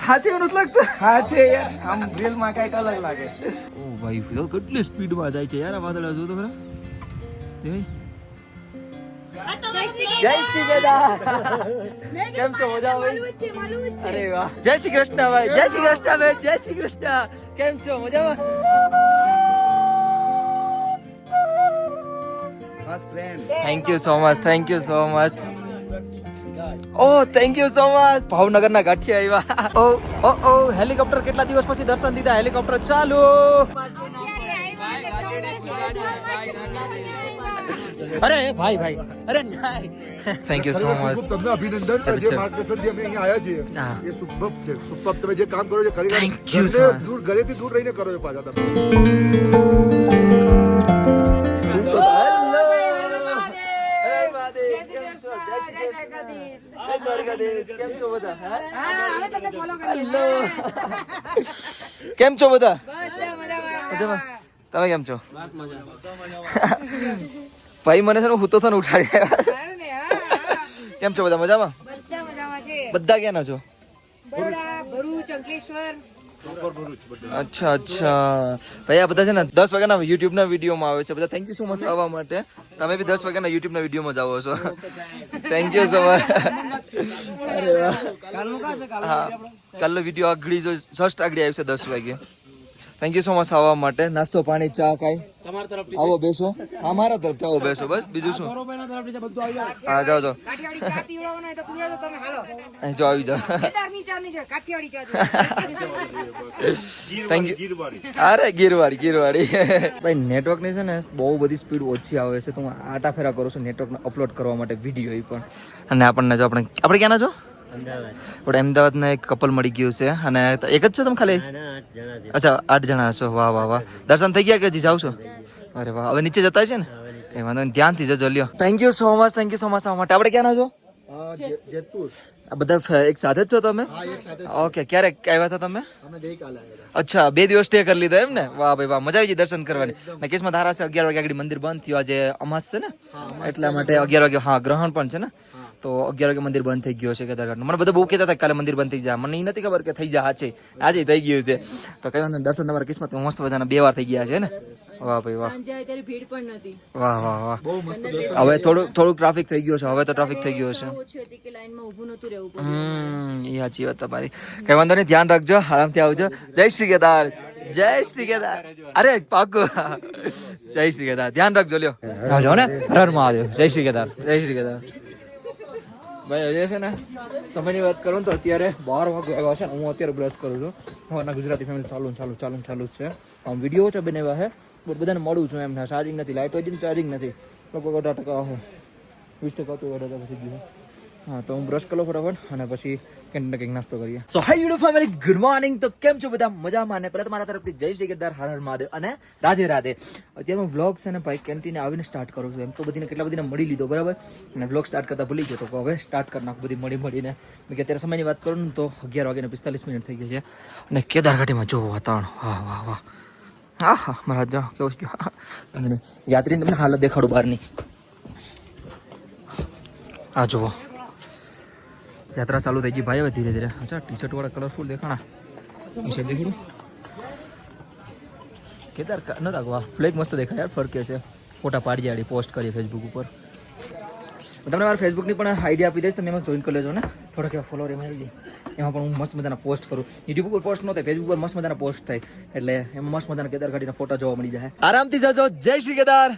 હાચે એવું નથી લાગતું? હાચે યાર, આમ રીલ માં કઈક અલગ લાગે. ઓ ભાઈ કેટલી સ્પીડ માં જાય છે યાર આ વાદળા, જો તો ખરા. જય શ્રી કેદાર. કેમ છો? મજા ભાઈ? અરે વાહ, જય શ્રી કૃષ્ણ ભાઈ. જય શ્રી કૃષ્ણ ભાઈ. જય શ્રી કૃષ્ણ. કેમ છો? મજામાં? Thank you so much. Thank you so much. Oh thank you so much. Bhavnagar ના ગાંઠિયા આવ્યા. ઓ હેલિકોપ્ટર કેટલા દિવસ પછી દર્શન દીધા. હેલિકોપ્ટર ચાલુ. અરે ભાઈ ભાઈ, અરે નહીં. Thank you so much. તમને અભિનંદન. જે માર્ગદર્શનથી અમે અહીંયા આવ્યા છીએ એ સુભબ છે. સુભબ તમે જે કામ કરો છો ઘરેથી દૂર રહીને કરો છો પાછા તમે. કેમ છો બધા? તમે કેમ છો? ભાઈ મને છે ને હું તો ઉઠાડી. કેમ છો બધા? મજામાં? બધા ક્યાંના છો? અચ્છા અચ્છા ભાઈ, આ બધા છે ને 10 વાગ્યાના યુટ્યુબ ના વિડીયો માં આવે છે બધા. થેન્ક યુ સો મચ આવવા માટે. તમે બી 10 વાગ્યાના યુટ્યુબ ના વિડીયો માં જ આવો છો. Thank you so much. હા, કાલનો વિડીયો આગળ જો જસ્ટ આગળ આવ્યો છે 10 વાગે. થેન્ક યુ સો મચ આવવા માટે. નાસ્તો પાણી ચા કાઈ આવો બેસો. હા મારા તરફથી આવો બેસો, બસ બીજું શું. હા જાઓ જાઓ, જો આવી જાઓ. Thank you. અરે ગીરવાડી ભાઈ, નેટવર્ક ની છે ને બહુ બધી સ્પીડ ઓછી આવે છે, તો હું આટા ફેરા કરું છું નેટવર્ક અપલોડ કરવા માટે વિડીયો. એ પણ અને આપણને જો આપણે ક્યાંના છો? પણ અમદાવાદ ના એક કપલ મળી ગયું છે. અને એક જ છો તમે ખાલી? અચ્છા 8 જણા છો. વાહ વાહ વાહ. દર્શન થઈ ગયા કે હજી જાવ છો? અરે વાહ, હવે નીચે જતા છે ને એ વાંધો ધ્યાનથી જજો. લ્યો thank you so much. Thank you so much આવવા માટે. આપણે ક્યાંના છો? જેતપુર. આ બધા એક સાથે જ છો તમે? ઓકે, ક્યારે આવ્યા હતા તમે? અચ્છા, 2 દિવસ સ્ટે કરી લીધો એમ ને? વાહ ભાઈ વાહ, મજા આવી ગઈ દર્શન કરવાની. ને કેસમાં ધારા છે 11 વાગે આગળ મંદિર બંધ થયું. આજે અમાસ છે ને એટલા માટે 11 વાગે. હા, ગ્રહણ પણ છે ને, તો 11 વાગે મંદિર બંધ થઈ ગયો છે કેદારનાથનું. મને બધા બહુ કહેતા હતા કાલે મંદિર બંધ થઈ જાય. મને એ નથી ખબર કે થઈ જાય. આજે થઈ ગયું છે. તો કઈ વાંધો, દર્શન તમારા કિસ્મત મસ્ત મજાના 2 વાર થઈ ગયા છે ને. વાહ ભાઈ વાહ. વાહ વાહ વાહ. હવે થોડુંક ટ્રાફિક થઈ ગયો છે. હવે તો ટ્રાફિક થઈ ગયો છે. એ સાચી વાત તમારી. કઈ વાંધો નહીં, ધ્યાન રાખજો, આરામથી આવજો. જય શ્રી કેદાર. જય શ્રી કેદાર. અરે પાકું. જય શ્રી કેદાર. ધ્યાન રાખજો. લ્યો આવજો ને. હર મહાદેવ. જય શ્રી કેદાર. જય શ્રી કેદાર. ભાઈ હજે છે ને સમયની વાત કરું તો અત્યારે 12 વાગે આવ્યા છે. હું અત્યારે બ્રશ કરું છું. અમારા ગુજરાતી ફેમિલી ચાલુ જ છે. આમ વિડીયો છે બનાવ્યા છે, બધાને મળું છું. એમ ચાર્જિંગ નથી, લાઇટ હોય છે ચાર્જિંગ નથી. લગભગ 18% 20% તો 18% થઈ ગયું. હા, તો હું બ્રશ કરો ફટાફટ અને પછી કંઈક નાસ્તો કરીએ. સો હાય યુટ્યુબ ફેમિલી, ગુડ મોર્નિંગ. તો કેમ છો બધા? મજામાં? ને પહેલા તમારા તરફથી જય શ્રી કેદાર, હર હર મહાદેવ અને રાધે રાધે. અત્યારે હું વ્લોગ છે ને ભાઈ કેન્ટીને આવીને સ્ટાર્ટ કરું છું. એમ તો બધીને કેટલા બધીને મળી લીધો બરાબર, અને વ્લોગ સ્ટાર્ટ કરતા ભૂલી ગયો, તો હવે સ્ટાર્ટ કરી નાખું બધી મળીને. કે અત્યારે સમયની વાત કરું ને તો 11:45 થઈ ગઈ છે. અને કેદારઘાટીમાં જો વાતાવરણ, વાહ વાહ વાહ. હા હા મહારાજ, જો કેવું છે. યાત્રીને તમને હાલત દેખાડું બહારની. આ જુઓ, યાત્રા ચાલુ થઈ ગઈ ભાઈ હવે ધીરે ધીરે. અચ્છા, ટી-શર્ટ વાળા કલરફુલ દેખાણા. ટી-શર્ટ દેખાડું. કેદાર ન રાખવા ફ્લેગ મસ્ત દેખાય યાર, ફરકે છે. ફોટા પાડી આડી પોસ્ટ કરીએ ફેસબુક ઉપર. તમને મારા ફેસબુકની પણ આઈડિયા આપી દઈશ, તમે એમાં જોઈન કરી લેજો ને. થોડાક એવા ફોલોવર એમાં આવી જાય. એમાં પણ હું મસ્ત મજાના પોસ્ટ કરું. યુટ્યુબ ઉપર પોસ્ટ ન થાય, ફેસબુક પર મસ્ત મજાના પોસ્ટ થાય. એટલે એમાં મસ્ત મજાના કેદારઘાટીના ફોટા જોવા મળી જાય. આરામથી જજો. જય શ્રી કેદાર.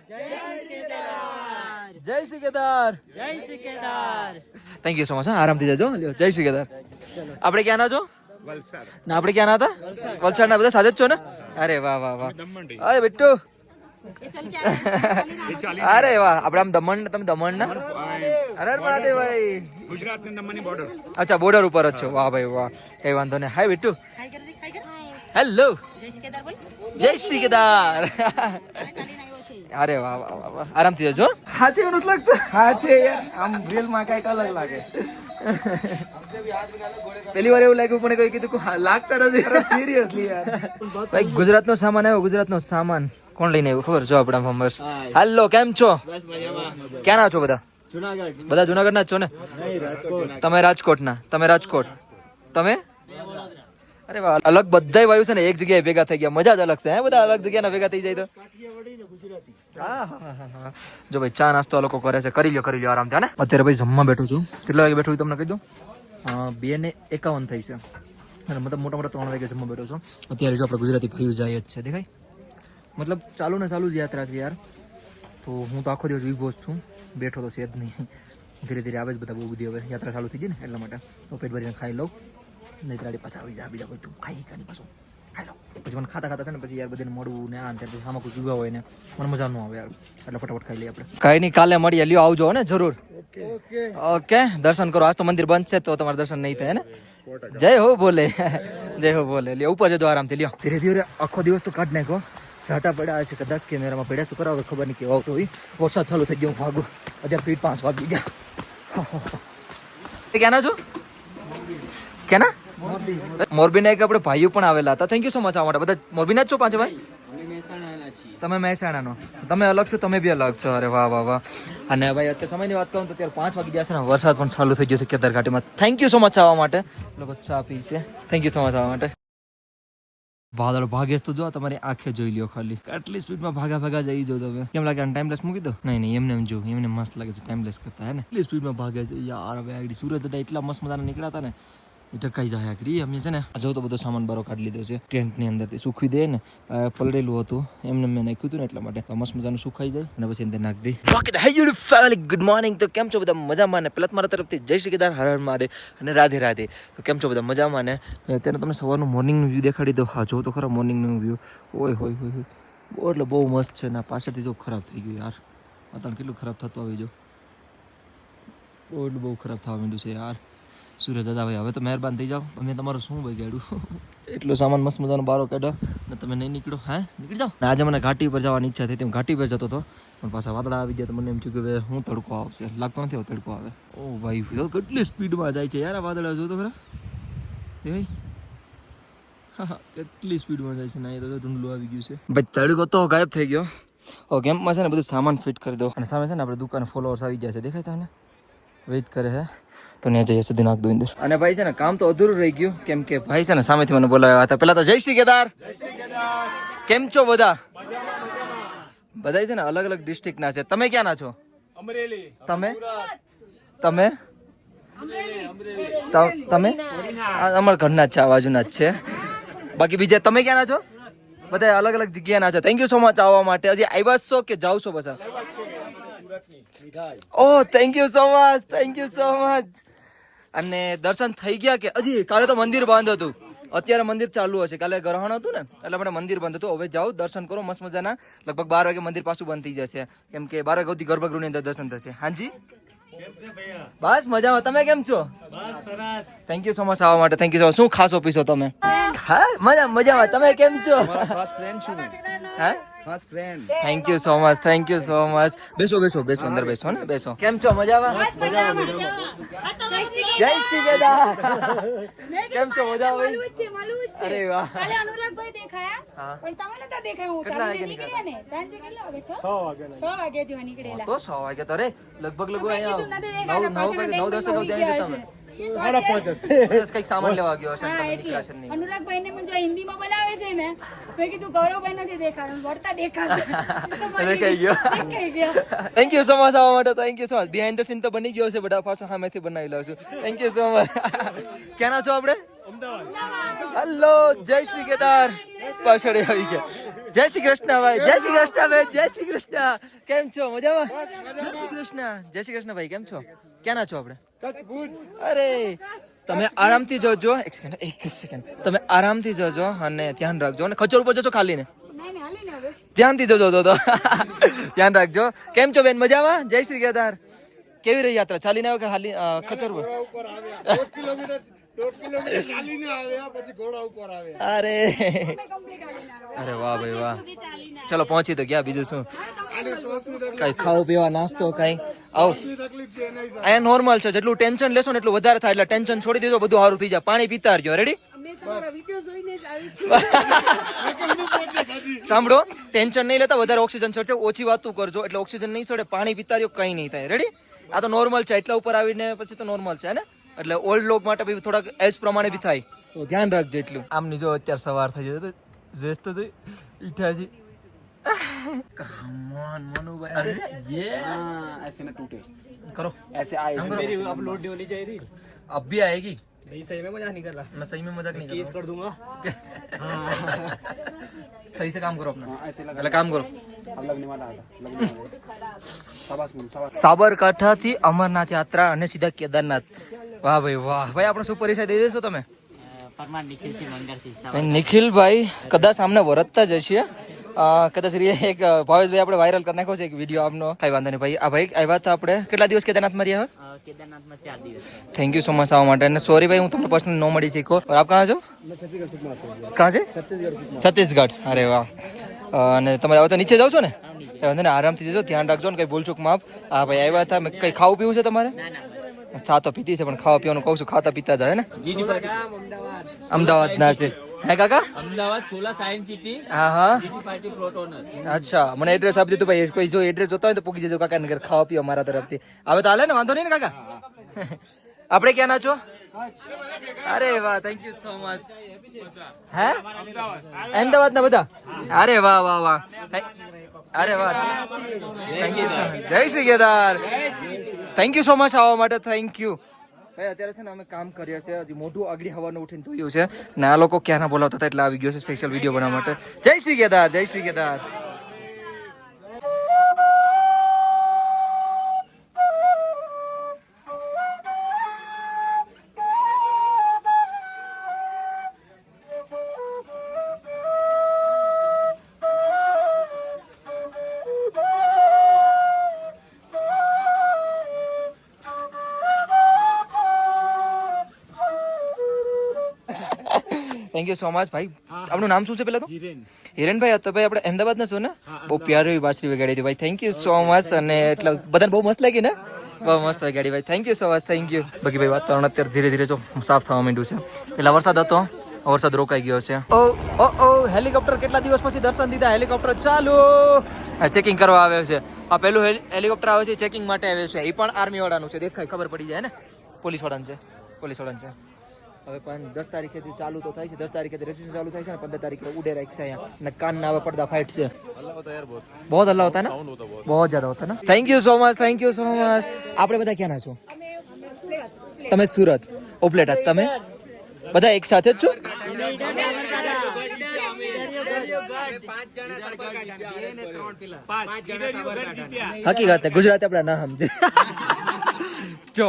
જય શ્રી કેદાર. જય Shri Kedar. Thank you so much. આરામથી જજો. જય શ્રી કેદાર. આપણે ક્યાં ના છો? વલસાડ. ના આપણે ક્યાં ના હતા? વલસાડ ના બધા સાથે જ છો ને? અરે વાહ વાહ વાહ. અરે બેટુ. અરે વાહ, આપણે આમ દમણ. તમે દમણ ના? અરે મહાદેવ ભાઈ, ગુજરાત ને દમણની બોર્ડર. અચ્છા, બોર્ડર ઉપર જ છો. વાહ ભાઈ વાહ, કઈ વાંધો નહીં. હાય બેટુ. હેલો. જય શ્રી કેદાર. અરે વાહ વાહ વાહ. આરામથી જજો. હાચે એવું નથી લાગતું? હાચે યાર, આમ રીલ માં કઈક અલગ લાગે. પેલી વાર એવું લાગ્યું, પણ કોઈ કીધું લાગતા નથી. સિરિયસલી યાર. ભાઈ ગુજરાતનો સામાન આવ્યો. ગુજરાતનો સામાન કોણ લઈને આવ્યું ખબર? જો આપણા મસ્ત. હેલો, કેમ છો? ક્યાં ના છો બધા? જુનાગઢ. બધા જુનાગઢ ના જ છો ને? તમે રાજકોટ ના? તમે રાજકોટ. તમે અરે વાહ, અલગ બધાય વાયુ છે ને એક જગ્યાએ ભેગા થઈ ગયા, મજા જ અલગ છે હે, બધા અલગ જગ્યાના ભેગા થઈ જાય તો. હા. જો ભાઈ ચા નાસ્તો આ લોકો કરે છે, કરી લ્યો આરામથી ને. અત્યારે ભાઈ જમવા બેઠું છું. કેટલા વાગે બેઠું તમને કહી દઉં, 2:51 થઈ છે અને મતલબ મોટા 3 વાગે જમવા બેઠો છું. અત્યારે જો આપણે ગુજરાતી ભાઈઓ જાય જ છે, દેખાય, મતલબ ચાલુ ને ચાલુ જ યાત્રા છે યાર. તો હું તો આખો દિવસ વિભોજ છું, બેઠો તો છે જ નહીં. ધીરે ધીરે આવે જ બધા, બહુ બધી હવે યાત્રા ચાલુ થઈ ગઈ ને એટલા માટે. તો પેટ ભરીને ખાઈ લઉં, નહીં તારી પાસે આવી જાય બીજા કોઈ તું ખાઈ પાછું ખાઈ લો. પછી મને ખાતા છે ને પછી યાર બધાને મળવું ને આ ને પછી આમાં કોઈ પીવા હોય ને મને મજા ન આવે યાર, એટલે ફટાફટ ખાઈ લઈએ આપણે. કાંઈ નહીં, કાલે મળીએ, લ્યો આવજો ને જરૂર. ઓકે, દર્શન કરો. આજ તો મંદિર બંધ છે તો તમારે દર્શન નહીં થાય ને. જય હો બોલે, જય હો બોલે. લ્યો ઉપર જજો આરામથી, લ્યો. ધીરે ધીરે આખો દિવસ તો કાઢ નાખો. સાટા પડ્યા હશે કદાચ કેમેરામાં પડ્યા તો કરાવો, ખબર નહીં કેવો આવતો હોય. વરસાદ ચાલુ થઈ ગયો, હું ભાગું. અત્યારે પીઠ 5 વાગી ગયા. ક્યાંના છો? ક્યાંના? મોરબીના એક આપણે ભાઈઓ પણ આવેલા હતા. થેન્ક યુ સો મચ આ માટે. બધા મોરબીના જ છો પાંચ ભાઈ? તમે મહેસાણાનો, તમે અલગ છો, તમે બી અલગ છો. અરે વાહ વાહ વાહ. અને ભાઈ અત્યારે સમયની વાત કરું તો અત્યારે 5 વાગી ગયા છે ને વરસાદ પણ ચાલુ થઈ ગયો છે કેદાર ઘાટીમાં. થેન્ક યુ સો મચ આવવા માટે. લોકો ચા પી છે. થેન્ક યુ સો મચ આવવા માટે. વાદળ ભાગે તો જો તમારી આંખે જોઈ લ્યો ખાલી, કેટલી સ્પીડમાં ભાગા જઈ જો તમે. કેમ લાગે ટાઈમલેસ મૂકી દો? નહીં એમને એમ જો, એમને મસ્ત લાગે છે ટાઈમલેસ કરતા હે ને. એટલી સ્પીડમાં ભાગે છે યાર. હવે આગળ સુરત હતા એટલા મસ્ત મજાના નીકળ્યા હતા ને, એ ટકાઈ જાય આગળ. અમે છે ને જો તો બધો સામાન બારો કાઢી લીધો છે ટેન્ટની અંદરથી. સુખવી દે ને, પલળેલું હતું એમને મેં નાખ્યું હતું ને એટલા માટે મસ્ત મજાનું સુખાઈ જાય અને પછી અંદર નાખી દઈ. બાકી તો હેય ફેમિલી, ગુડ મોર્નિંગ. તો કેમ છો બધા? મજામાં ને? પહેલા મારા તરફથી જય શ્રી કેદાર, હર હર મહાદેવ અને રાધે રાધે. તો કેમ છો બધા? મજામાં ને? અત્યારે તમને સવારનું મોર્નિંગનું વ્યૂ દેખાડી દો. હા જો તો ખરા મોર્નિંગનું વ્યૂ. ઓય હોય એટલે બહુ મસ્ત છે ને. પાછળથી જો ખરાબ થઈ ગયું યાર, અત્યારે કેટલું ખરાબ થતું આવી જો. બહુ ખરાબ થવા માંડ્યું છે યાર. સુરજ દાદા ભાઈ હવે તો મહેરબાન થઈ જાઓ. અમે તમારું શું ભાઈ ગાડું, એટલો સામાન મસ્ત મજાનો બારો કાઢ્યો ને તમે નહીં નીકળો. હે નીકળી જાઓ. આજે મને ઘાટી પર જવાની ઈચ્છા થઈ હતી, હું ઘાટી પર જતો હતો પણ પાછા વાદળા આવી ગયા તો મને એમ થયું કે હવે હું તડકો આવશે. લાગતો નથી હવે તડકો આવે. ઓ ભાઈ કેટલી સ્પીડમાં જાય છે યાર આ વાદળા. જો તો ખરા એ હા કેટલી સ્પીડમાં જાય છે ને. તો ઢૂંઢલું આવી ગયું છે ભાઈ. તડકો તો ગાયબ થઈ ગયો. કેમ્પમાં છે ને બધું સામાન ફિટ કરી દો અને સામે છે ને આપણે દુકાને ફોલોઅર્સ આવી ગયા છે, દેખાય તમને વેઇટ કરે છે તો ત્યાં જઈએ સુધી નાખ દો અંદર. અને ભાઈ છે ને કામ તો અધૂરું રહી ગયું કેમ કે ભાઈ છે ને સામેથી મને બોલાવ્યા હતા. પેલા તો જય શ્રી કેદાર. કેમ છો બધા? બધા છે ને અલગ અલગ ડિસ્ટ્રિક્ટ ના છે. તમે ક્યાં ના છો? અમરેલી. તમે અમારા ઘરના જ છે, આ બાજુના જ છે. બાકી બીજા તમે ક્યાં ના છો? બધા અલગ અલગ જગ્યા ના છે. થેન્ક યુ સો મચ આવવા માટે. હજી આવ્યા છો કે જાવ છો બધા? ઓહ થેન્ક યુ સો મચ. અને દર્શન થઈ ગયા કે હજી? કાલે તો મંદિર બંધ હતું, અત્યારે મંદિર ચાલુ હશે. કાલે ગ્રહણ હતું ને એટલે આપણે મંદિર બંધ હતું. હવે જાઓ દર્શન કરો મસ્ત મજાના. લગભગ 12 વાગે મંદિર પાછું બંધ થઈ જશે કેમ કે 12 વાગે સુધી ગર્ભગૃહની અંદર દર્શન થશે. હાજી બસ મજામાં. તમે કેમ છો? થેન્ક યુ સો મચ આવવા માટે. Thank you so much. શું ખાસો પીશો તમે? હા મજામાં. તમે કેમ છો? હા થેન્ક યુ સો મચ. બેસો અંદર બેસો ને બેસો. કેમ છો? મજામાં? જય શ્રી કેદાર. કેમ છો? મજામાં? અરે વાહ. કાલે અનુરાગભાઈ દેખાયા પણ તમે નતા દેખાયા. હું ચાલીને નીકળ્યા ને સાંજે કેટલા વાગે? 6 વાગે જેવા નીકળેલા. તો 6 વાગે તો રે લગભગ અહીંયા 9-10 વાગે ત્યાં તમે કઈક સામાન લેવા ગયો હશે. અનુરાગભાઈ ને મને હિન્દીમાં બોલાવે છે ને, મેં કીધું ગૌરવભાઈ નથી દેખાડું, વળતા દેખાશે. દેખાઈ ગયો. થેન્ક યુ સો મચ આવવા માટે. Thank you so much. Behind the scene તો બની ગયો છે, બધા પાછો સામેથી બનાવી લઉં છું. Thank you so much. ક્યાંના છો આપણે? હેલો જય શ્રી કેદાર. પાછળ આવી ગયા. જય શ્રી કૃષ્ણ ભાઈ. જય શ્રી કૃષ્ણ. કેમ છો? મજામાં? જય શ્રી કૃષ્ણ ભાઈ. કેમ છો? ક્યાંના છો આપણે? અરે તમે આરામથી જજો. એક સેકન્ડ તમે આરામથી જજો અને ધ્યાન રાખજો. અને ખચર ઉપર જજો ખાલી ને ધ્યાનથી જજો તો ધ્યાન રાખજો. કેમ છો બેન? મજામાં? જય શ્રી કેદાર. કેવી રહી યાત્રા? ચાલીને આવે કે હાલી ખચર પર? અરે વાહ ભાઈ વાહ. ચલો પહોંચી તો ગયા. બીજું શું? કઈ ખાવું પીવા નાસ્તો કઈ આવો. અહીંયા નોર્મલ છે. જેટલું ટેન્શન લેશો ને એટલું વધારે થાય. એટલે ટેન્શન છોડી દેજો, બધું સારું થઈ જાય. પાણી પીતા રહેજો. રેડી? સાંભળો, ટેન્શન નહીં લેતા, વધારે ઓક્સિજન ચડશે. ઓછી વાતું કરજો એટલે ઓક્સિજન નહીં ચડે. પાણી પીતા રહ્યો, કઈ નહીં થાય. રેડી? આ તો નોર્મલ છે. એટલા ઉપર આવીને પછી તો નોર્મલ છે ને. એટલે ઓલ્ડ લોક માટે બી થોડાક એજ પ્રમાણે બી થાય તો ધ્યાન રાખજો એટલું. આમની જો અત્યારે સવાર થઈ જશે જેસ તો ઇઠાજી कम ऑन मनुभाई अरे ये ऐसे ना टूटे करो ऐसे आए मेरी अपलोड नहीं होनी चाहिए अब भी आएगी नहीं सही में मजाक नहीं कर रहा मैं सही में मजाक नहीं केस कर दूंगा सही से काम करो अपना ऐसे लगा એટલે કામ કરો अब लगने वाला था शाबाश मुन शाबाश સાબરકાંઠાથી અમરનાથ યાત્રા અને સીધા કેદારનાથ. વાહ ભાઈ વાહ ભાઈ આપણો શું પરિચય દઈ દેશો તમે? પરમાર નિખિલ સિંહ મંગરસિંહ ભાઈ નિખિલભાઈ કદાચ આમને વરતતા જ હશે. કદાચ એક ભાવેશભાઈ આપણે વાયરલ કરી નાખ્યો છે એક વિડીયો આપનો. કઈ વાંધો નહીં ભાઈ. આ ભાઈ આવ્યા હતા આપણે કેટલા દિવસ કેદારનાથમાં રહ્યા? केदारनाथ में 4 दिवस થેન્ક યુ સો મચ આવવા માટે. અને સોરી ભાઈ હું તમને પર્સનલ નો મળી શીખો. આપ કहाँ છો? कहाँ से? छत्तीसगढ़. अरे वाह. અને તમારે હવે તો નીચે જાવ છો ને? વાંધો ને, આરામથી જજો, ધ્યાન રાખજો ને કઈ ભૂલચૂક માફ. હા ભાઈ આવ્યા હતા. કઈ ખાવું પીવું છે તમારે? ચા તો પીતી છે પણ ખાવા પીવાનું કહું છું, ખાતા પીતા જાય ને. અમદાવાદ ના છે હે કાકા? अहमदाबाद छोला साइंस सिटी હા હા पार्टी प्लॉट ओनर અચ્છા, મને એડ્રેસ આપી દીધું ભાઈ. કોઈ જો એડ્રેસ જોતા હોય તો પૂછી જજો કાકા ને ઘર ખાવા પીવા મારા તરફથી. હવે તો હાલે ને, વાંધો નહીં ને કાકા? આપણે ક્યાં ના છો? અરે વાહ, થેન્ક યુ સો મચ. હે અમદાવાદ ના બધા? અરે વાહ વાહ વાહ, અરે વાહ, થેન્ક યુ સો મચ. જય Shri Kedar. Thank you so much આવવા માટે. થેન્ક યુ ભાઈ. અત્યારે છે ને અમે કામ કરીએ છીએ, હજી મોઢું આગળ હવાનું ઉઠીને ધોયું છે ને આ લોકો ક્યાં ના બોલાવતા હતા એટલે આવી ગયો છે સ્પેશિયલ વિડીયો બનાવવા માટે. જય શ્રી કેદાર, જય Shri Kedar. Thank you so much ભાઈ. આપનું નામ શું છે પેલા તો? હિરેનભાઈ. તો ભાઈ આપણે અમદાવાદ ના છો ને? બહુ પ્યારી બાસરી વગાડી હતી ભાઈ. Thank you so much. અને એટલે બધાને બહુ મસ્ત લાગી ને? બહુ મસ્ત વગાડી ભાઈ. Thank you so much. Thank you. બાકી ભાઈ વાતાવરણ અત્યારે ધીરે ધીરે જો સાફ થવા માંડ્યું છે. પેલા વરસાદ હતો, વરસાદ રોકાઈ ગયો છે. ઓ ઓ ઓ હેલિકોપ્ટર કેટલા દિવસ પછી દર્શન દીધા. હેલિકોપ્ટર ચાલુ ચેકિંગ કરવા આવે છે. આ પેલું હેલિકોપ્ટર આવે છે ચેકિંગ માટે આવે છે. એ પણ આર્મી વાળાનું છે, દેખાય ખબર પડી જાય ને. પોલીસ વાળાનું છે, પોલીસ વાળાનું છે. હવે પણ 10 તારીખેથી ચાલુ તો થાય છે. 10 તારીખેથી રજીસ્ટ્રેશન ચાલુ થાય છે અને 15 તારીખે ઉડે રાખશે અહીંયા. અને કાનના હવે પડદા ફાઇટ છે. बहुत हल्ला होता है ना, बहुत ज्यादा होता है ना. Thank you so much, thank you so much. આપણે બધા ક્યાંના છો? તમે સુરત ઉપલેટા. તમે બધા એક સાથે જ છો? હકીકત ને ગુજરાતી આપણા ના સમજે. જો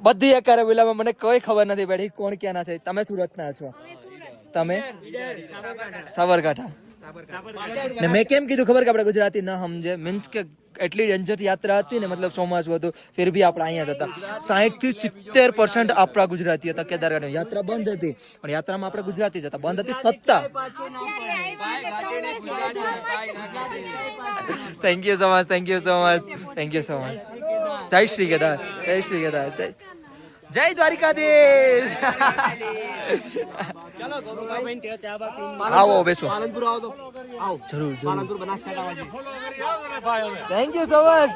બધી એકારે બોલામાં મને કોઈ ખબર નથી પડી કોણ ક્યાં ના છે. તમે સુરત ના છો? તમે સાબરકાંઠા. ને મેં કેમ કીધું ખબર કે આપણે ગુજરાતી ના સમજે? મીન્સ કે એટલી ડેન્જર યાત્રા હતી ને, મતલબ ચોમાસું હતું ફિર બી આપણે અહીંયા જ હતા. 60 થી 70% આપણા ગુજરાતી હતા. કેદારનાથ યાત્રા બંધ હતી પણ યાત્રામાં આપણે ગુજરાતી જ હતા. બંધ હતી સત્તા. Thank you so much, thank you so much, thank you so much. જય શ્રી કેદાર, જય શ્રી કેદાર, જય દ્વારિકાધીશ. આવો બેસો. पालनपुर आओ तो आओ જરૂર જરૂર. Palanpur Banaskantha thank you so much.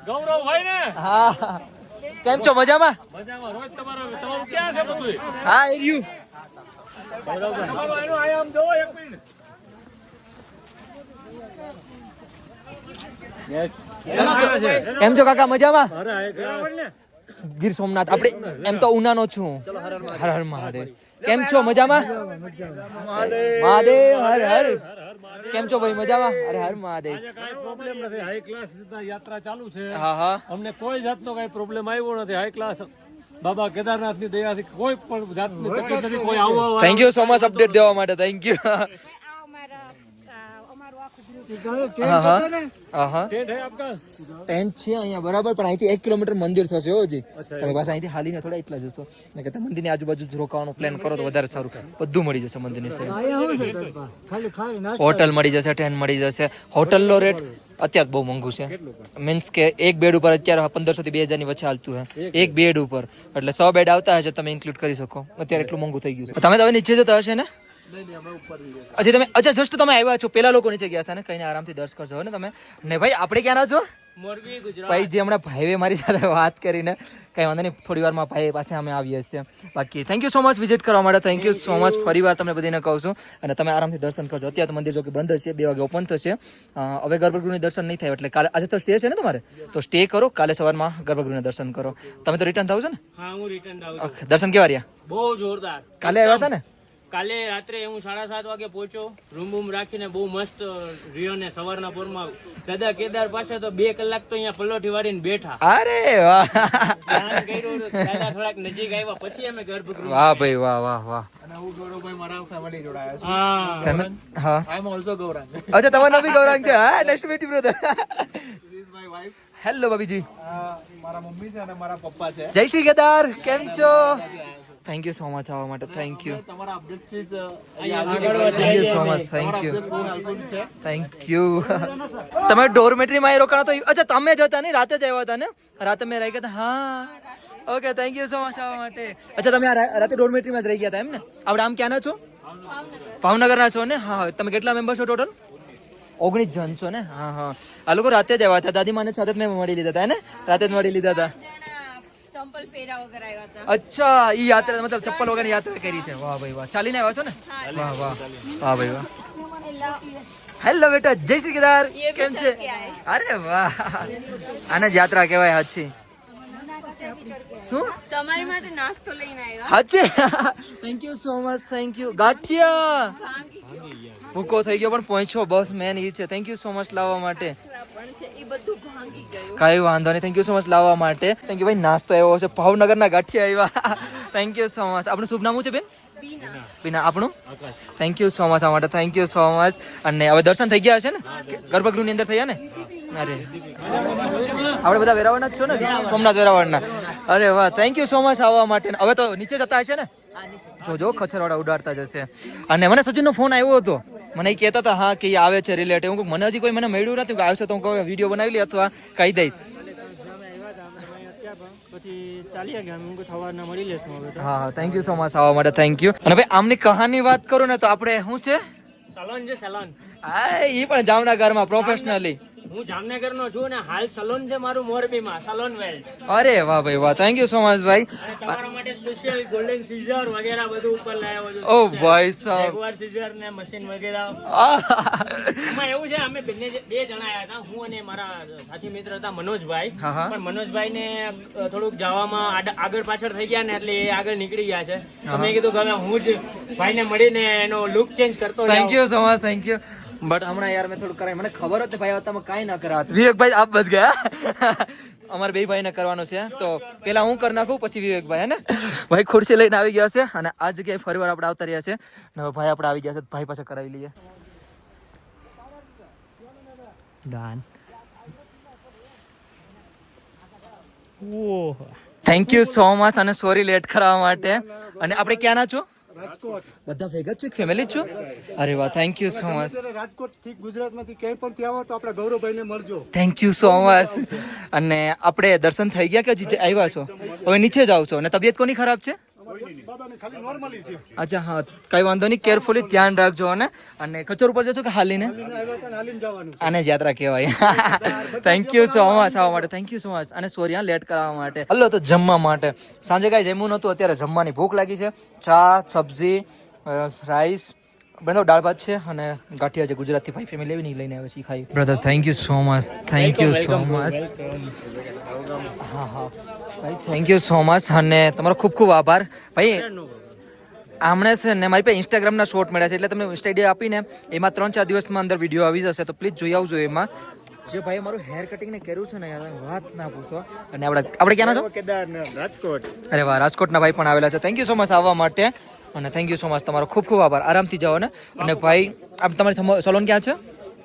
Gaurav હોય ને. હા કેમ છો? મજામાં? મજામાં. રોજ તમારું ક્યાં છે બધું? હા એર્યું. તમારું એનું આયામ દો 1 મિનિટ. કેમ છો કાકા? મજામાં? અરે ગીર સોમનાથ. આપણે એમ તો ઉનાનો છું. હર હર મહાદેવ. કેમ છો? મજામાં? મહાદેવ હર હર. કેમ છો ભાઈ? મજામાં? અરે હર મહાદેવ. કાંઈ પ્રોબ્લેમ નથી. હાઈ ક્લાસ યાત્રા ચાલુ છે. હા હા અમને કોઈ જાતનો કાંઈ પ્રોબ્લેમ આવ્યો નથી. હાઈ ક્લાસ બાબા કેદારનાથની દયાથી કોઈ પણ જાતની તકલીફ નથી. કોઈ આવવા thank you so much update દેવા માટે. Thank you. હા હા હા ટેન્ટ હે આપકા? ટેન્ટ છે અહીંયા બરાબર, પણ અહીંથી 1 કિલોમીટર મંદિર થશે હો જી. તમે પાછા અહીંથી હાલીને થોડા એટલા જશો ને કે તમે મંદિરની આજુબાજુ જ રોકાવાનો પ્લાન કરો તો વધારે સારું. બધું મળી જશે મંદિરની સાઈડ. હોટલ મળી જશે, ટેન્ટ મળી જશે. હોટલનો રેટ અત્યારે બહુ મોંઘું છે. મીન્સ કે એક બેડ ઉપર અત્યારે 1500 થી 2000 ની વચ્ચે હાલતું છે એક બેડ ઉપર. એટલે 100 બેડ આવતા હશે, તમે ઇન્ક્લુડ કરી શકો. અત્યારે એટલું મોંઘું થઈ ગયું છે. તમે તો હવે નીચે જતા હશે ને? અચ્છા તમે અચ્છા જસ્ટ તમે આવ્યા છો, પેલા લોકો નીચે ગયા છે ને, કઈને આરામથી દર્શન કરજો ને તમે. ને ભાઈ આપણે ક્યાંના છો? મોરબી ગુજરાત. ભાઈ જે હમણાં ભાઈએ મારી સાથે વાત કરીને કઈ વાંધો નહીં, થોડી વારમાં ભાઈ પાસે અમે આવીએ છીએ. બાકી thank you so much visit કરવા માટે, થેન્ક યુ સો મચ. ફરી વાર તમને બધીને કહું છું, અને તમે આરામથી દર્શન કરજો. અત્યારે તો મંદિર જો કે બંધ છે, 2 વાગે ઓપન થશે. હવે ગર્ભગૃહની દર્શન નહીં થાય, એટલે કાલે આજે તો સ્ટે છે ને તમારે, તો સ્ટે કરો, કાલે સવારમાં ગર્ભગૃહના દર્શન કરો. તમે તો રિટર્ન થાવ છો ને? હા હું રિટર્ન આવું છું. Okay, દર્શન કેવા રહ્યા? બહુ જોરદાર. કાલે આવ્યા હતા ને? કાલે રાત્રે હું 7:30 વાગે પહોંચ્યો, રૂમ બૂમ રાખીને બહુ મસ્ત રહ્યો ને સવારના પોરમાં દાદા કેદાર પાસે તો 2 કલાક તો અહીંયા પલોઠી વાળીને બેઠા. અરે વાહ, ધ્યાન કર્યું, દાદા થોડાક નજીક આવ્યા પછી અમે ગર્ભગૃહ. વાહ ભાઈ વાહ વાહ વાહ. અને હું ગૌરવભાઈ મારા ફેમિલી જોડાયા છે. હા હા આઈ એમ ઓલસો ગૌરાંગ. અચ્છા તમારું નામ બી ગૌરાંગ છે? હા, nice to meet you brother. This is my wife. Hello ભાભીજી. મારા મમ્મી છે અને મારા પપ્પા છે. જય શ્રી કેદાર, કેમ છો? થેન્ક યુ સો મચ આવવા માટે, થેન્ક યુ. તમારા અપડેટ્સ થી જ thank you so much, thank you, બહુ હેલ્પફુલ છે. Thank you. તમે ડોરમેટરીમાં અહીં રોકાણા તો? અચ્છા તમે જ હતા ને, રાતે જ આવ્યા હતા ને? રાતે મેં રહી ગયા હતા. હા okay, thank you so much આવવા માટે. અચ્છા તમે આ રાતે ડોરમેટરીમાં જ રહી ગયા હતા એમ ને? આપણે આમ ક્યાંના છો? ભાવનગરના છો ને? હા. તમે કેટલા મેમ્બર છો ટોટલ? 19 જણ છો ને? હા હા. આ લોકો રાતે જ આવ્યા હતા, દાદી માને સાથે જ મેં મળી લીધા હતા ને? રાતે જ મળી લીધા હતા. ચંપલ પહેરા વગર આવ્યા હતા. અચ્છા, ઈ યાત્રા મતલબ ચપ્પલ વગર યાત્રા કરી છે. વાહ ભાઈ વાહ. ચાલીને આવ્યા છો ને? વાહ વાહ વાહ ભાઈ વાહ. હેલો બેટા, જય શ્રી કેદાર, કેમ છે? અરે વાહ, આને જ યાત્રા કહેવાય. હાચી શું? તમારી માટે નાસ્તો લઈને આવ્યા. હાચી thank you so much, thank you. Gathiya ભૂકો થઈ ગયો પણ પહોંચ્યો, બસ મેન ઈ છે. થેન્ક યુ સો મચ લાવવા માટે. કઈ વાંધો નહીં, થેન્ક યુ સો મચ લાવવા માટે. થેન્ક યુ ભાઈ. નાસ્તો આવ્યો છે, ભાવનગરના ગાંઠિયા આવ્યા. Thank you so much. આપણું શુભ નામ શું છે બેન? બીના. આપણું? થેન્ક યુ સો મચ આ માટે, થેન્ક યુ સો મચ. અને હવે દર્શન થઈ ગયા હશે ને? ગર્ભગૃહની અંદર થયા ને? અરે આપણે બધા વેરાવળના જ છો ને? સોમનાથ વેરાવળના. અરે વાહ, થેન્ક યુ સો મચ આવવા માટે. હવે તો નીચે જતા હશે ને? જો ખચ્ચરવાળા ઉડાડતા જશે. અને મને સચિનનો ફોન આવ્યો હતો, મને એ કહેતા હતા હા કે એ આવે છે રિલેટિવ. હું મને હજી કોઈ મને મળ્યું નથી, આવશે તો હું કોઈ વિડીયો બનાવી લઈ અથવા કહી દઈશ. હા હા, થેન્ક યુ સો મચ આવવા માટે, થેન્ક યુ. અને ભાઈ આમની કહાની વાત કરું ને તો આપણે શું છે? સલોન છે સલોન. હા, એ પણ જામનગરમાં પ્રોફેશનલી. હું જામનગર નો છું ને હાલ સલોન છે મારું મોરબીમાં, સલોન વેલ્ટ. અરે વાહ ભાઈ વાહ, થેન્ક યુ સો મચ ભાઈ. અને તમારા માટે સ્પેશિયલ ગોલ્ડન સીઝર વગેરે બધું ઉપર લાવ્યો છું. ઓ ભાઈ સાહેબ, એકવાર સીઝર ને મશીન વગેરે. એમાં એવું છે અમે બે જણા આવ્યા હતા, હું અને મારા સાથી મિત્ર હતા મનોજભાઈ. હા, હા. પણ મનોજભાઈ ને થોડુંક જવામાં આગળ પાછળ થઈ ગયા ને એટલે એ આગળ નીકળી ગયા છે. તો મેં કીધું કે હવે હું જ ભાઈ ને મળીને એનો લુક ચેન્જ કરતો thank you so much, thank you. But હમણાં યાર મેં થોડું કરાય, મને ખબર હતી ભાઈ તમે કાંઈ ના કરાત. વિવેકભાઈ આપ બસ ગયા. અમારે બે ભાઈને કરવાનું છે, તો પેલા હું કરી નાખું પછી વિવેકભાઈ. હે ને ભાઈ ખુરશી લઈને આવી ગયા છે, અને આ જગ્યાએ ફરી વાર આપણે આવતા રહ્યા છે. અને હવે ભાઈ આપણે આવી ગયા છે, ભાઈ પાસે કરાવી લઈએ. થેન્ક યુ સો મચ, અને સોરી લેટ કરાવવા માટે. અને આપણે ક્યાંના છો? રાજકોટ. બધા ભેગા છો, ફેમિલી છો? અરે વાહ, thank you so much. Rajkot થી ગુજરાતમાંથી ક્યાંય પણ ત્યાં આવો તો આપણે ગૌરવભાઈને મળજો. Thank you so much. અને આપણે દર્શન થઈ ગયા કે હજી આવ્યા છો? હવે નીચે જ આવશો. અને તબિયત કોની ખરાબ છે? બાબાને ખાલી નોર્મલી છે. અચ્છા હા, કઈ વાંધો નહીં, કેરફુલી ધ્યાન રાખજો. અને ખચ્ચર ઉપર જશો કે હાલીને? આવ્યા હતા ને હાલીને જવાનું. આને જ યાત્રા કહેવાય. થેન્ક યુ સો મચ આવવા માટે, થેન્ક યુ સો મચ. અને સોરી હા લેટ કરાવવા માટે. હલો તો જમવા માટે સાંજે કાંઈ જમ્યું નહોતું, અત્યારે જમવાની ભૂખ લાગી છે. ચા, સબ્જી, રાઈસ, બધો દાળ ભાત છે, અને ગાંઠિયા છે ગુજરાતથી ભાઈ ફેમિલી નહીં લઈને આવે છે, ખાઈ. Brother thank you so much, thank you so much. હા હા ભાઈ, થેન્ક યુ સો મચ. અને તમારો ખૂબ ખૂબ આભાર ભાઈ. આમણે છે ને મારી પાસે ઇન્સ્ટાગ્રામના શોર્ટ મળ્યા છે, એટલે તમને ઇન્સ્ટા આઈડી આપીને એમાં 3-4 દિવસમાં અંદર વિડીયો આવી જશે, તો પ્લીઝ જોઈ આવજો. એમાં જે ભાઈ મારું હેર કટિંગ ને કર્યું છે ને યાર, વાત ના પૂછો. અને આપણે ક્યાંના છો? કેદારનાથ, રાજકોટ. અરે વાહ, રાજકોટના ભાઈ પણ આવેલા છે. થેન્ક યુ સો મચ આવવા માટે, અને થેન્ક યુ સો મચ. તમારો ખૂબ ખૂબ આભાર. આરામથી જાઓ ને. અને ભાઈ તમારી સલોન ક્યાં છે?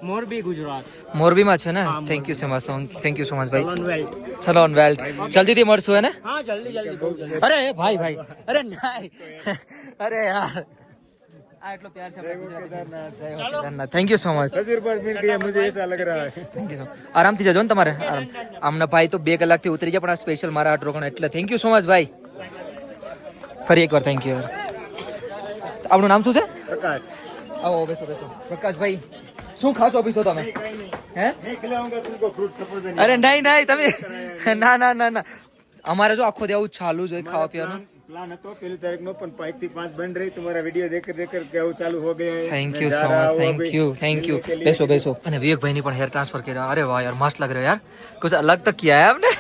મોરબી ગુજરાત. મોરબીમાં છે ને? Thank you so much, thank you so much ભાઈ. સલોન વેલ્ટ. સલોન વેલ્ટ. જલ્દીથી મળશું હે ને? હા જલ્દી બહુ જલ્દી. અરે ભાઈ અરે નાય, અરે યાર આ એટલો પ્યાર છે આપણા. થેન્ક યુ સો મચ, नजर पर मिल गया मुझे ऐसा लग रहा है. થેન્ક યુ સો. આરામથી જજો ને તમારે. આમના ભાઈ તો 2 કલાકથી ઉતરી ગયા, પણ આ સ્પેશિયલ મારા હાટ રોકાણ, એટલે થેન્ક યુ સો મચ ભાઈ. ફરી એકવાર થેન્ક યુ. આપણું નામ શું છે? प्रकाश આવો બેસો બેસો. પ્રકાશભાઈ શું ખાસો પીશો તમે? હે? मैं खिलाऊंगा तुमको फ्रूट सपोज અરે નહીં નહીં તમે ના ના ના ના અમારે જો આખો દેવું ચાલુ જ હોય ખાવા પીવાનું. प्लान હતો પહેલી તારીખનો પણ 5 થી 5 બન રહી તમારા વિડિયો દેખ દેખ કેવું ચાલુ હો ગયા है thank you so much thank you બેસો બેસો. અને વિવેકભાઈ ની પણ હેર ટ્રાન્સફર કર્યા. અરે વાહ યાર મસ્ત લગ રહ્યો यार कुछ अलग तो किया है आपने.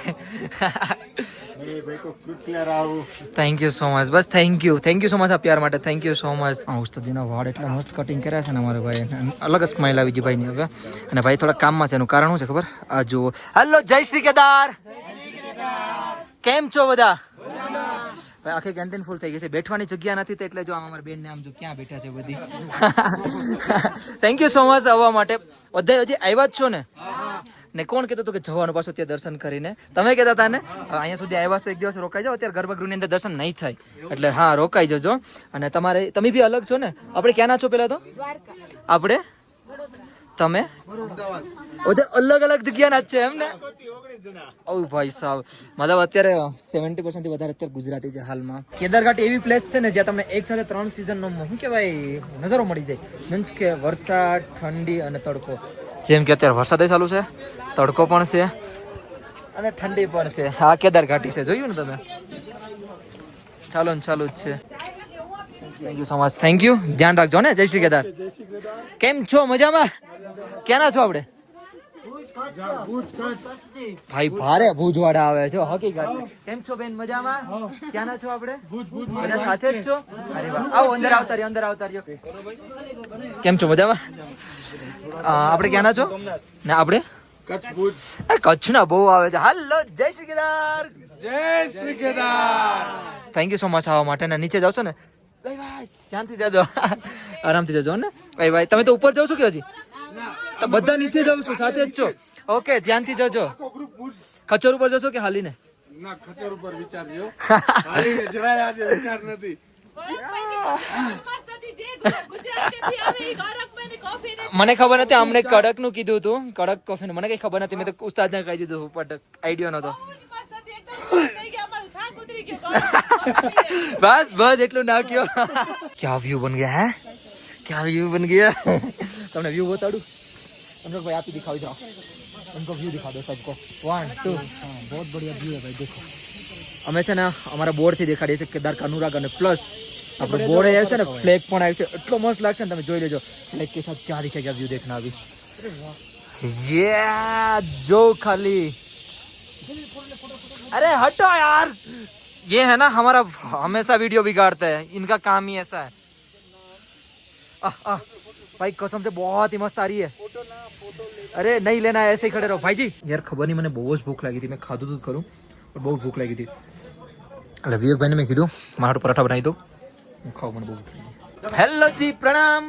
मेरे भाई को फ्रूट खिला रहा हूं thank you so much bus thank you so much આ પ્યાર માટે થેન્ક યુ સો મચ. ઉસ્તાદીના વાળ એટલા મસ્ત કટિંગ કર્યા છે ને અમારે ભાઈ અલગ જ સ્માઈલ આવી ગઈ ભાઈની હવે. અને ભાઈ થોડા કામમાં છે એનું કારણ શું છે ખબર? આ જુઓ. હેલો જય શ્રી કેદાર. કેમ છો બધા? ભાઈ આખી કેન્ટીન ફૂલ થઈ ગઈ છે. બેઠવાની જગ્યા નથી તો એટલે જો આમ અમારા બેન ને આમ જો ક્યાં બેઠા છે બધી. થેન્ક યુ સો મચ આવવા માટે. બધા હજી આવ્યા જ છો ને? ને કોણ કહેતો હતું કે જવાનું પાછું ત્યાં દર્શન કરીને? તમે કહેતા હતા ને અહીંયા સુધી આવ્યા તો એક દિવસ રોકાઈ જાઓ. અત્યારે ગર્ભગૃહની અંદર દર્શન નહીં થાય એટલે હા રોકાઈ જજો. અને તમારે તમે બી અલગ છો ને? આપણે ક્યાંના છો પેલા તો? આપણે તમે અલગ અલગ જગ્યાના જ છે એમ ને? ઓ ભાઈ સાહેબ મતલબ અત્યારે 70% થી વધારે અત્યારે ગુજરાતી છે હાલમાં. કેદારઘાટ એવી પ્લેસ છે ને જ્યાં તમને એક સાથે 3 સિઝનનો શું કહેવાય નજારો મળી જાય. મીન્સ કે વરસાદ, ઠંડી અને તડકો. જેમ કે અત્યારે વરસાદ ચાલુ છે, તડકો પણ છે અને ઠંડી પણ છે. હા કેદારઘાટી છે, જોયું ને તમે? ચાલો ને ચાલુ જ છે. Thank you so much. Thank you. ધ્યાન રાખજો ને. જય શ્રી કેદાર. કેમ છો? મજામાં? ક્યાંના છો આપણે? ભાઈ ભારે ભુજવાડા આવે છે હકીકત. કેમ છો બેન? મજામાં? ક્યાંના છો આપણે? બધા સાથે જ છો? અરે વાહ. આવો અંદર આવતા રહ્યો, અંદર આવતા રહ્યો. કેમ છો? મજામાં? આપણે ક્યાંના છો? ને આપણે કચ્છના બહુ આવે છે. હાલો જય શ્રી કેદાર. જય Shri Kedar. Thank you so much આવવા માટે. ને નીચે જાવ છો ને ભાઈ ભાઈ ધ્યાનથી જજો, આરામથી જજો ને ભાઈ ભાઈ. તમે તો ઉપર જાવ છો કે હજી? તો બધા નીચે જાવ છો, સાથે જ છો? ઓકે ધ્યાનથી જજો. ખચર ઉપર જશો કે હાલીને? ના ખચર ઉપર વિચારજો. હાલીને જરાય આજે વિચાર નથી. મને ખબર નથી આમણે કડક નું કીધું હતું, કડક કોફી નું. મને કઈ ખબર નથી. મેં તો ઉસ્તાદ ને કહી દીધું પણ આઈડિયો નતો. બસ બસ એટલું નાખ્યો. ક્યાં વ્યૂ બન ગયા હે? ક્યાં વ્યૂ બન ગયા? તમને વ્યૂ બતાડું? अनुराग भाई आप ही दिखाओ जाओ, उनको व्यू दिखा दो सबको. 1 2 बहुत बढ़िया व्यू है भाई. देखो અમે છે ને અમારા બોર્ડ થી દેખાડીએ છીએ કેદાર કાનુરાગ અને પ્લસ આપણો બોર્ડ આવ્યો છે ને ફ્લેગ પણ આવ્યો છે. એટલો મસ્ત લાગશે ને તમે જોઈ લેજો. ફ્લેગ કે સાથ ક્યાં दिखेगा व्यू देखना अभी. ये जो खाली अरे हटो यार, ये है ना हमारा हमेशा वीडियो बिगाड़ते हैं. इनका काम ही ऐसा है. भाई कसम से बहुत ही मस्त आ रही है. अरे नहीं लेना है, ऐसे ही खड़े रहो भाई जी. यार खबर नहीं મને બહુ જ ભૂખ લાગી હતી. મેં ખાધું તો ખરું પણ બહુ ભૂખ લાગી હતી. એટલે વિવેકભાઈને મેં કીધું મારું પરાઠા બનાવી દો, હું ખાઉં, મને બહુ ભૂખ લાગી. હેલો જી પ્રણામ.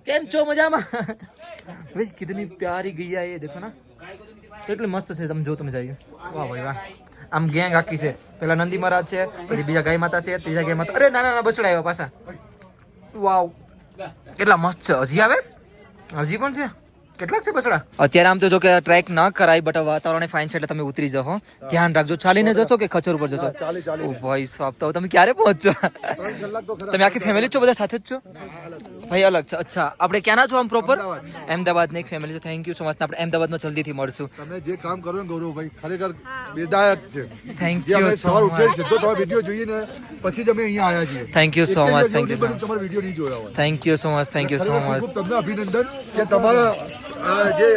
કેમ છો? મજામાં? ભાઈ કિતની પ્યારી ગૈયા ये देखो ना, કેટલી મસ્ત છે. તમે જો તમે જાય. વાહ ભાઈ વાહ. આમ ગેંગ આખી છે. પેલા નંદી મહારાજ છે, પછી બીજા ગાય માતા છે, ત્રીજા ગાય માતા. અરે નાના નાના બસડા આવ્યા પાછા. વાવ કેટલા મસ્ત છે. હજી આવે? હજી પણ છે. કેટલાક છે બસડા? અત્યારે આમ તો જો કે ટ્રેક ન કરાય બટ વાતાવરણ ફાઇન છે એટલે તમે ઉતરી જાઓ. ધ્યાન રાખજો. ચાલીને જશો કે ખચર ઉપર જશો? ઓ ભાઈ સાહેબ તો તમે ક્યારે પહોંચજો? તમે આખી ફેમિલી છો? બધા સાથે જ છો? ભાઈ અલગ છે. અચ્છા આપણે ક્યાંના છો આમ પ્રોપર? અમદાવાદ ની એક ફેમિલી છે. Thank you so much. આપણે અમદાવાદમાં જલ્દીથી મળશું. તમે જે કામ કરો ને ગૌરવભાઈ ખરેખર બેદાયક છે. થેન્ક જે અમે યુ સવાર સો ઉઠીએ મચ. સીધો તમારો વિડીયો જોઈએ ને પછી જ અમે અહીંયા આવ્યા છીએ. Thank you so much. Thank you so much. તમારો વિડીયો નહીં જોયા હોય. Thank you so much. Thank you સો ખરેખર મચ. ખૂબ તમને અભિનંદન કે તમારા જે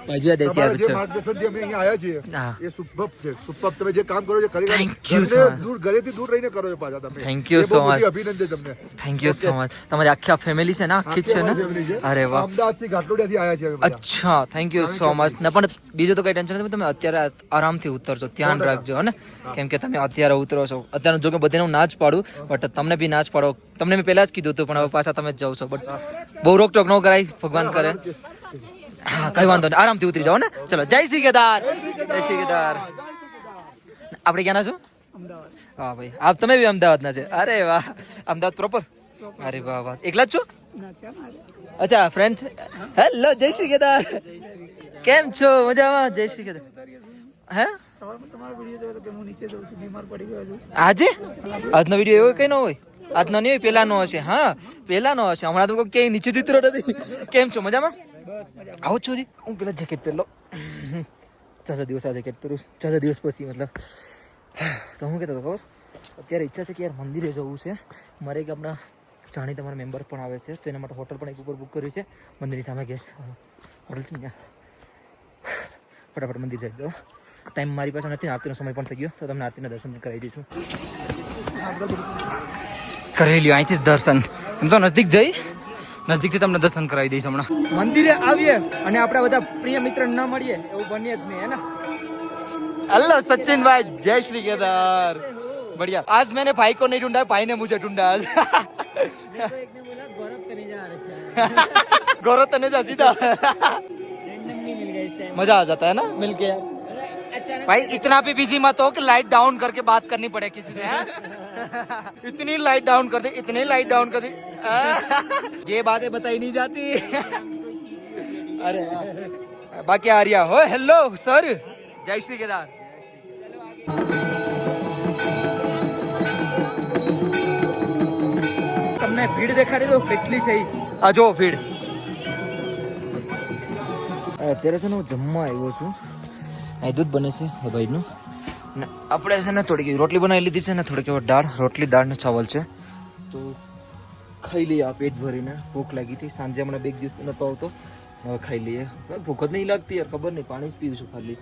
ભાઈ દેખી તમારા આવ્યું જે છે. માર્ગદર્શનથી અમે અહીંયા આવ્યા છીએ હા. એ સુપર છે. સુપર તમે જે કામ કરો છો ખરેખર Thank you, sir. ઘરેથી દૂર રહીને કરો છો પાછા તમે. Thank you એ બહુ so મોટી much. અભિનંદન તમને. Thank you so much. તમારી આખી ફેમિલી છે ને? આખી જ છે ને? અરે વાહ. અમદાવાદથી ઘાટલોડિયાથી આવ્યા છીએ અમે બધા. અચ્છા થેન્ક યુ સો મચ. ને પણ બીજું તો કઈ ટેન્શન નથી. તમે અત્યારે આરામથી ઉતરજો. ધ્યાન રાખજો હો ને, કેમ કે તમે અત્યારે ઉતરો છો. અત્યારે જો કે બધાને હું ના જ પાડું બટ તમને બી ના જ પાડો. તમને મેં પહેલા જ કીધું હતું પણ હવે પાછા તમે જ જાઓ છો. બટ બહુ રોકટોક ન કરાય, ભગવાન કરે. હા કઈ વાંધો નહીં, આરામથી ઉતરી જાઓ ને. ચલો જય શ્રી કેદાર. જય શ્રી કેદાર. આપણે ક્યાંના છો? હા ભાઈ આપ તમે બી અમદાવાદના છે? અરે વાહ. અમદાવાદ પ્રોપર? અરે વાહ વાહ. એકલા જ છો? અચ્છા ફ્રેન્ડ. હેલો જય શ્રી કેદાર. કેમ છો? મજામાં? જય શ્રી કેદાર. હે આજે આજનો વિડીયો એવો કઈ ન હોય? આજનો નહીં પેલાનો હશે. હા પેલાનો હશે. હમણાં તો કોઈ ક્યાંય નીચે જીતરો નથી. કેમ છો મજામાં? આવો છો જી. હું પેલા જેકેટ પહેરલો. 4 દિવસ આ જેકેટ પહેરું. 4 દિવસ પછી મતલબ. તો હું કહેતો હતો ખબર, અત્યારે ઈચ્છા છે કે યાર મંદિરે જવું છે મારે. એક આપણા જાણીતા તમારા મેમ્બર પણ આવે છે, તો એના માટે હોટલ પણ એક ઉપર બુક કર્યું છે. મંદિરની સામે ગેસ્ટ હોટલ છે ત્યાં. ફટાફટ મંદિર જઈ દો. ટાઈમ મારી પાસે નથી, આરતીનો સમય પણ થઈ ગયો, તો તમને આરતીના દર્શન પણ કરાવી દઈશું. કરી લ્યો અહીંથી જ દર્શન. એમ તો નજદીકથી તમને દર્શન કરાવી દઈશ હમણાં. મંદિરે આવીએ અને આપણા બધા પ્રિય મિત્ર ન મળીએ એવું બનીએ જ નહીં, હે ને? हेलो सचिन भाई, जय श्री केदार. बढ़िया. आज मैंने भाई को नहीं ढूंढा, भाई ने मुझे ढूंढा आज. गौरव तनेजा सीधा. मजा आ जाता है ना मिलके यार. भाई इतना भी बिजी मत हो कि लाइट डाउन करके बात करनी पड़े किसी से. इतनी लाइट डाउन कर दी, इतनी लाइट डाउन कर दी. ये बातें बताई नहीं जाती. अरे बाकी आर्या हो. हेलो सर, जय श्री केदार. તમને ભીડ દેખાડી દો કેટલી છે. આ જો ભીડ. અત્યારે છે ને હું જમવા આવ્યો છું. અહીં દૂધ બને છે એ ભાઈનું. ને આપણે છે ને થોડીક રોટલી બનાવી લીધી છે ને થોડીક દાળ, રોટલી દાળ ને ચાવલ છે. તો ખાઈ લઈએ આ પેટ ભરીને. ભૂખ લાગી હતી સાંજે, હમણાં 2 દિવસ નતો આવતો. હવે ખાઈ લઈએ. ભૂખ જ નહીં લાગતી યાર, ખબર નહીં, પાણી જ પીવું છું ખાલી.